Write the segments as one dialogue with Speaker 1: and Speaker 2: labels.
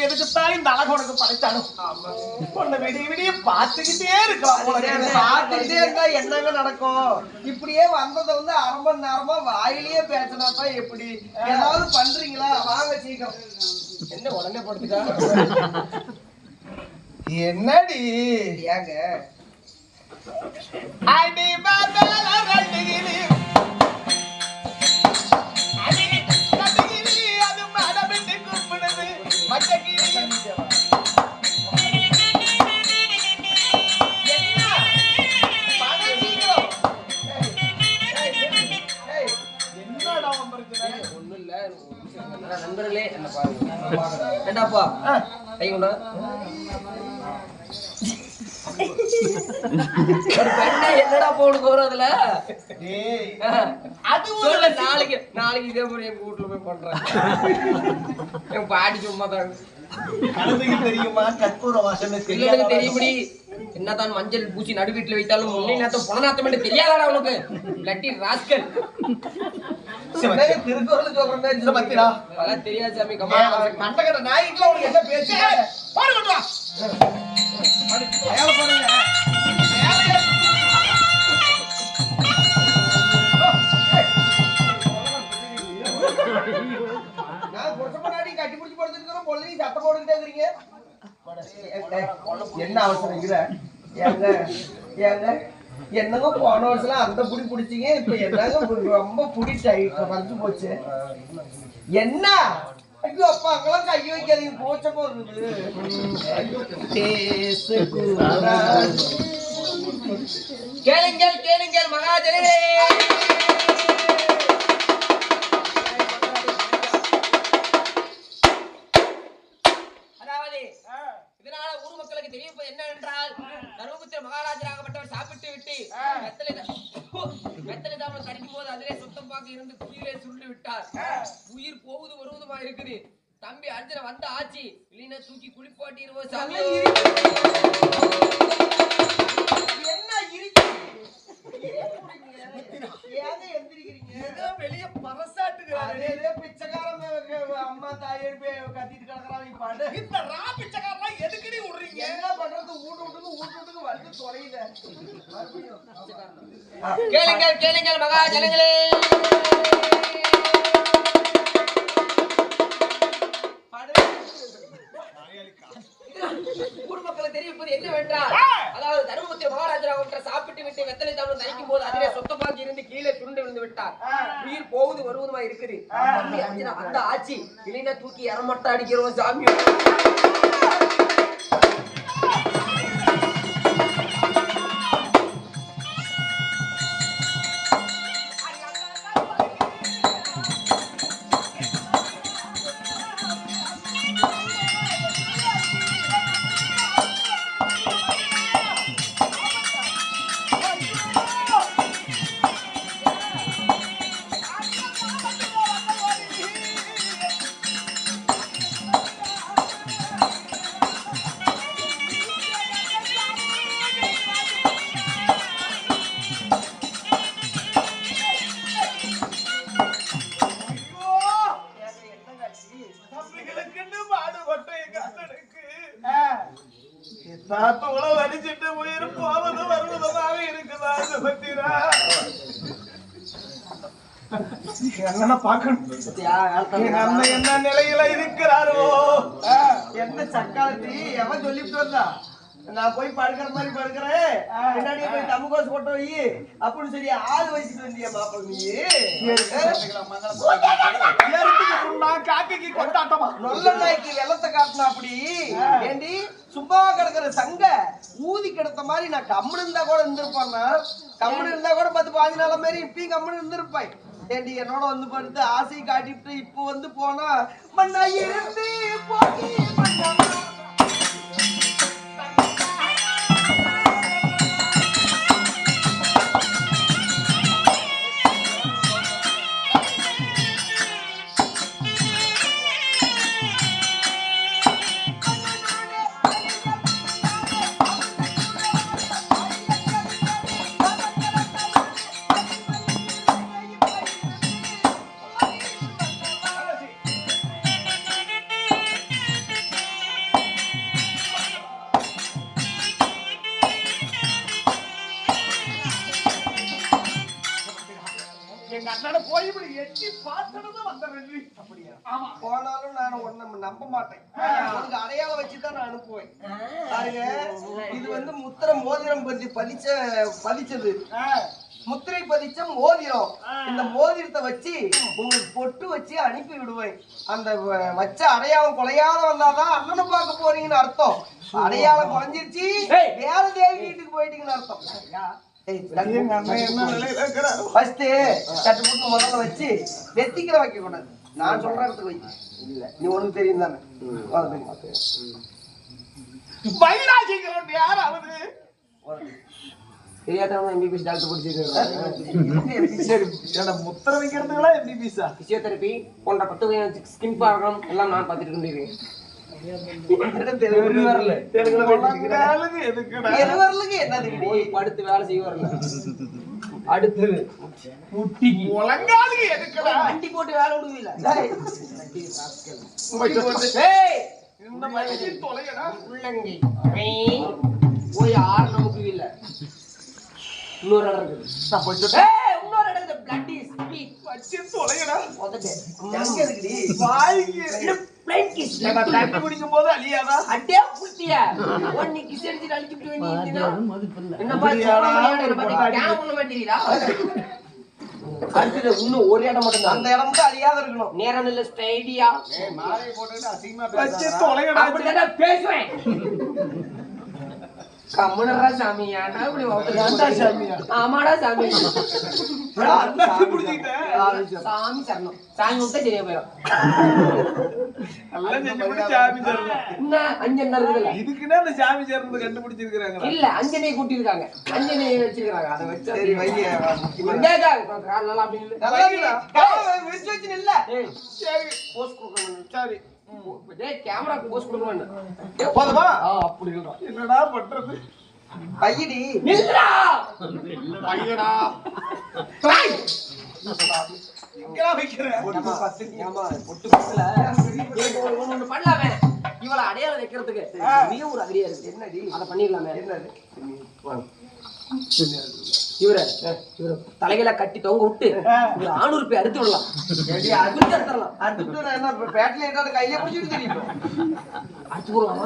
Speaker 1: எதுக்குத்தான் இந்த அழகு உனக்கு படைச்சாலும் உன்னை விடிய விடிய பார்த்துக்கிட்டே இருக்கலாம்.
Speaker 2: பார்த்துக்கிட்டே இருந்தா என்னங்க நடக்கும்? இப்படியே வந்ததை வந்து அரை மணி நேரமா வாயிலேயே பேசினா தான் எப்படி? ஏதாவது பண்றீங்களா? வாங்க சீக்கிரம். என்ன உடனே படுத்துட்டா?
Speaker 1: என்னடி
Speaker 2: ஏங்க
Speaker 1: அடி பாதல ரட்டிகிலி அடி ரட்டிகிலி அது மடபிட்டு கூப்பிடுது மச்சகிலி
Speaker 2: நண்பர்களே என்ன பாருங்க. ஏண்டாப்பா கையுண்டா என்னடா போடுக்கு வரும் அதுல? அது சொல்ல நாளைக்கு இதே மாதிரி எங்க வீட்டுல போய் பண்றேன். என் பாட்டி சும்மா தான்
Speaker 1: தெரியுமா கற்பூர வாசனை
Speaker 2: தெரியும்படி என்னதான் மஞ்சள் பூசி நடு வீட்டுல வைத்தாலும் முன்னே நேரத்தை புனநாத்தம் என்று தெரியாதாடா உனக்கு? லட்டி ராஸ்கல் திருக்குறள் சொல்ற மாதிரி
Speaker 1: பத்திரா
Speaker 2: அதெல்லாம் தெரியாது சாமி.
Speaker 1: கண்டகட நாய்க்குள்ள உனக்கு என்ன பேச்சு? பாருங்க
Speaker 2: கட்டி பிடிச்சி படுத்துருக்கோம் பொழுது சத்தம் போட்டுக்கிட்டே இருக்கிறீங்க. என்ன அவசரம்? என்னங்க போன வருஷம் அந்த புடி பிடிச்சிங்க, இப்ப என்னங்க ரொம்ப பிடிச்சி வந்து போச்சு. என்ன ஐயோ அப்பா அங்கெல்லாம் கை வைக்காதீங்க, போச்ச போகுது. கேளுங்கள் கேளுங்கள் மகாஜனே. இதனால ஊர் மக்களுக்கு தெரிவிப்பது என்னவென்றால் தர்மபுத்திர மகாராஜராகப்பட்டவர் சாப்பிட்டு விட்டு வெத்தலை தாமல் கடிக்கும் போது அதிலே சுத்தமாக இருந்து குயிலே சுருண்டு விட்டார். உயிர் போவது வருவதுமா இருக்குது. தம்பி அர்ஜுன வந்த ஆட்சி இல்லைன்னா தூக்கி குளிப்பாட்டி இருவோம். என்ன இருக்கு
Speaker 1: வெளிய பரசாட்டுகிறாரு.
Speaker 2: பிச்சைக்காரன் அம்மா தாயே கத்திட்டு கிடக்குறாங்க.
Speaker 1: இந்த ரா பிச்சைக்காரெல்லாம் எதுக்குடி விடுறீங்க?
Speaker 2: என்ன பண்றது? வீட்டுக்கு வந்து தொலையுத. கேளுங்கள் கேளுங்கள் மகா ஜனங்களே. ஊர் மக்களை தெரிவிப்பது என்னவென்றால் அதாவது தர்மபுத்திர மகாராஜராக சாப்பிட்டு விட்டு வெத்தலை தாமல் நரைக்கும் போது அதிலே சொத்தமாக இருந்து கீழே சுருண்டு விழுந்து விட்டார். உயிர் போவது வருவதுமா இருக்குது. அந்த ஆட்சி இல்லைன்னா தூக்கி இரமட்ட அடிக்கிறோம் சாமி.
Speaker 1: வலிச்சிட்டு உயிர் போவது வருவதாக இருக்குதா? என்ன பாக்கணும்? என்ன நிலையில இருக்கிறாரோ?
Speaker 2: என்ன சக்காலத்தி எவன் சொல்லிட்டு வந்தா? நான் போய் படுக்கிற மாதிரி படுக்கிறேன், பின்னாடியே போய் தமுகோஸ் போட்டு வை அப்படின்னு சொல்லி ஆள் வச்சுட்டு வந்தியா மாப்பிள்ள? நீ
Speaker 1: காக்கைக்கு கொண்டாட்டமா
Speaker 2: நல்ல நாய்க்கு வெள்ளத்தை காட்டினா அப்படி ஏண்டி? சும்மா கிடக்குற சங்க ஊதி கிடத்த மாதிரி நான் கம்முன்னு இருந்தா கூட இருந்திருப்பான்னா, கம்முன்னு இருந்தா கூட 10-15 மாதிரி இப்பயும் கம்முன்னு இருந்திருப்பாய். ஏண்டி என்னோட வந்து படுத்து ஆசையை காட்டிட்டு இப்போ வந்து போனா மண்ணா இருந்து போட்டி
Speaker 1: போய் இப்படி எட்டி பார்த்தனது வந்தேன்.
Speaker 2: அப்படியா?
Speaker 1: ஆமா.
Speaker 2: போனாலும் நான் உன்னை நம்ப மாட்டேன். உனக்கு அடையாளம் வச்சுதான் நான் அனுப்புவேன். பாருங்க, இது வந்து முத்திர மோதிரம் பத்தி பதிச்சது. முத்திரை பதிச்ச மோதிரம். இந்த மோதிரத்தை வச்சு உங்களுக்கு பொட்டு வச்சு அனுப்பி விடுவேன். அந்த வச்ச அடையாளம் குலையாத வந்தாதான் அண்ணனை பார்க்க போறீங்கன்னு அர்த்தம். அடையாளம் குறைஞ்சிருச்சு, வேற தேவி வீட்டுக்கு போயிட்டீங்கன்னு அர்த்தம். முதல்ல வச்சு வெத்திக்கிற வைக்க கூடாது. நான் சொல்ற இடத்துக்கு வை. இல்ல, நீ உனக்கு தெரியும் தானே.
Speaker 1: வைராஜிங்கிறவன் யாராவது
Speaker 2: தெரியாதவங்க எம்பிபிஎஸ் டாக்டர்
Speaker 1: படிச்சிருக்கேன். முத்திர வைக்கிறதுங்களா எம்பிபிஎஸ்ஸா?
Speaker 2: பிசியோதெரபி போன்ற 10 ஸ்கின் ப்ராப்ளம் எல்லாம் நான் பார்த்துட்டு இருக்கேன். படுத்து வேலை செய்ய வரல. அடுத்து வண்டி போட்டு வேலை விடுவீல. போய் 6 நமக்கு இல்ல. இன்னொரு இடம் இருக்குது. இன்னொரு இடம் இருக்குது. Blood is speak.
Speaker 1: வச்சு தொலைங்கடா.
Speaker 2: உதட்டே. எங்க இருக்குடி?
Speaker 1: வாய்க்கு.
Speaker 2: Plain kiss.
Speaker 1: நம்ம தண்ணி குடிக்கும் போது அழியாதா?
Speaker 2: அடே புத்திய. ஒண்ணு கிஸ் அடிச்சு அழிச்சிட்டு வேண்டியதுனா. என்ன பாத்து கேமரா மாட்டீங்களா? அடுத்து இன்னும் ஒரு இடம் மட்டும் தான். அந்த இடம் மட்டும் அழியாத இருக்கணும். நேரா நல்ல ஸ்ட்ரைடியா.
Speaker 1: மாலை போட்டுட்டு அசிங்கமா பேசுறா. வச்சு தொலைங்கடா.
Speaker 2: அப்படிதான் பேசுவேன். கம்முனரா சாமியா? நான் இப்படி வாடா சாமியா? ஆமாடா சாமி.
Speaker 1: அண்ணாக்கு புடிச்சிட்டேன்.
Speaker 2: சாமி சரணம். சாமி விட்டா சரியா போயிடும்.
Speaker 1: எல்லாம் செஞ்சு புடி சாமி சரணம்.
Speaker 2: என்ன அஞ்சனை இருக்குல்ல?
Speaker 1: இதுக்குன்னா அந்த சாமி சரணத்தை கண்டுபிடிச்சிருக்காங்க.
Speaker 2: இல்ல, அஞ்சனை கூட்டி இருக்காங்க. அஞ்சனை வச்சிருக்காங்க. அத வச்சு சரி வைங்க. முக்கியமா நல்லா அப்படி இல்ல. நல்லா வெச்சு வெச்சு இல்ல. சரி போஸ்ட் கொடுக்கணும். சரி. டேய் கேமரா போஸ்ட் கொடுக்கணும்.
Speaker 1: போதுமா?
Speaker 2: அப்படி இல்ல.
Speaker 1: என்னடா பண்றது?
Speaker 2: பையடி நில்றா.
Speaker 1: பையடா. டேய். இங்கடா வைக்கிறேன்.
Speaker 2: பொட்டு பத்தல. ஒண்ணு பண்ணலாமே. இவள அடையாளம் வைக்கிறதுக்கு நீ ஒரு ஐடியா இருக்கு. என்னடி? அத பண்ணிரலாமே. என்னது? இவர தலையில கட்டி தொங்க விட்டு இவர 600 பேர் அறுத்து விடலாம். அறுத்து எடுத்துடலாம். அறுத்துட்டு நான் என்ன பேட்ல ஏதாவது கையில பிடிச்சிட்டு தெரியும். அறுத்து போடலாமா?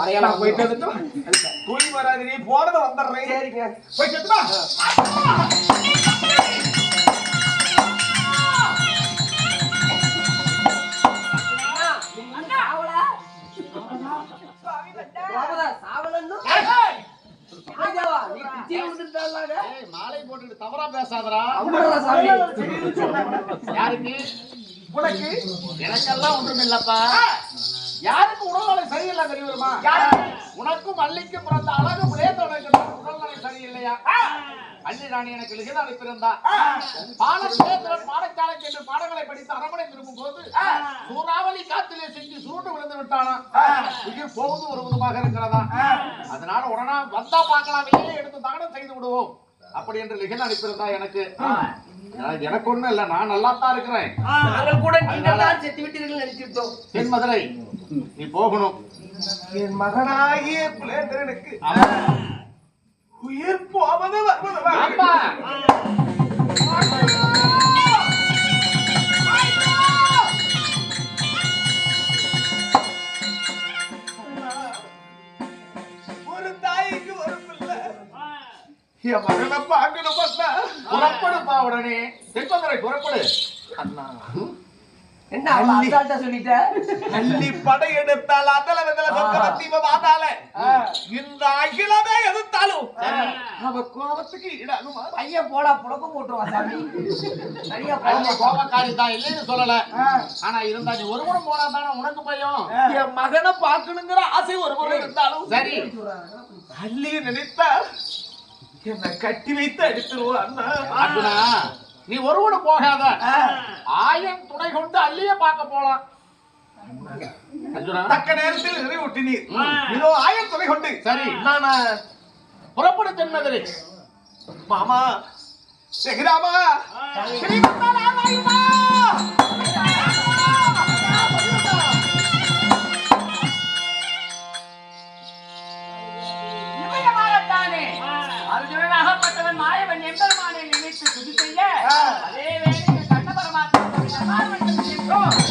Speaker 2: அடையாளம்
Speaker 1: போயிட்டு வந்துட்டோம். தூங்கி வராது, நீ போனத வந்துடுறேன்.
Speaker 2: சரிங்க,
Speaker 1: போய் செத்துமா.
Speaker 3: மாலை போட்டுட்டு தவறா பேசாதடா. யாருக்கு?
Speaker 1: உனக்கு?
Speaker 3: எனக்கெல்லாம் ஒன்றும் இல்லப்பா. யாருக்கு உடல்நிலை சரியில்லை தெரியுமா? உனக்கும் மல்லிக்கும் பிறந்த அழகு முலேத்தவனுக்கு உடல்நிலை சரியில்லையா? அள்ளி ராணி எனக்கு லிகித அனுப்பியிருந்தா. பாடசாலைக்கு என்று பாடங்களை படித்து அரமனை திரும்பும் போது சூறாவளி காத்திலே செஞ்சு சுருண்டு விழுந்து விட்டானா. உயிர் போவது ஒரு விதமாக இருக்கிறதா. அதனால உடனே வந்தா பார்க்கலாம், வெளியே எடுத்து தானம் செய்து விடுவோம் அப்படி என்று லிகித அனுப்பியிருந்தா. எனக்கு ஒண்ணும் இல்ல, நான் நல்லா தான் இருக்கிறேன்.
Speaker 2: நாங்கள் கூட நீங்கள்தான் செத்து விட்டீர்கள் நினைச்சிருந்தோம்.
Speaker 3: தென் மதுரை நீ போகணும்.
Speaker 1: என் மகனாகிய புலேந்திரனுக்கு உயிர் போவது வருவது. ஒரு தாய்க்கு ஒரு பிள்ளை என் மகனை பார்க்கணும்.
Speaker 3: புறப்படுப்பா உடனே. தென்மதுரை புறப்படு.
Speaker 1: அண்ணா
Speaker 2: என்ன அசால்ட்டா சொல்லிட்ட?
Speaker 1: அள்ளி படை எடுத்தால் அதல வெதல சொக்கரத்தீவ வாதால இந்த அகிலமே எதிர்த்தாலும் அவ கோபத்துக்கு ஈடாகுமா?
Speaker 2: பையன் போடா புழக்கம் போட்டுருவான் சாமி. சரியா
Speaker 3: கோபக்காரி தான் இல்லைன்னு சொல்லல. ஆனா இருந்தா நீ ஒரு முறை போனா தானே உனக்கு பையன்.
Speaker 1: என் மகனை பார்க்கணுங்கிற ஆசை ஒரு முறை இருந்தாலும்
Speaker 3: சரி,
Speaker 1: அள்ளி நினைத்தா என்னை கட்டி வைத்து அடித்துருவான்.
Speaker 3: அண்ணா நீ ஒருவனு போகாத. ஆயம் துணை கொண்டு அள்ளிய பார்க்க போலாம்.
Speaker 1: தக்க நேரத்தில் நிறைவுட்டினீர். இதோ ஆயம் துணை கொண்டு.
Speaker 3: சரி,
Speaker 1: நான்
Speaker 3: புறப்படு தென்மதுரை.
Speaker 1: மாமா செகிராமா ஸ்ரீமந்தாராயணா
Speaker 4: அர்ஜுனனாகப்பட்டவன் மாயவன் எம்பெருமானை நினைத்து துதி செய்ய
Speaker 1: பார்வையிடுகின்றோம்.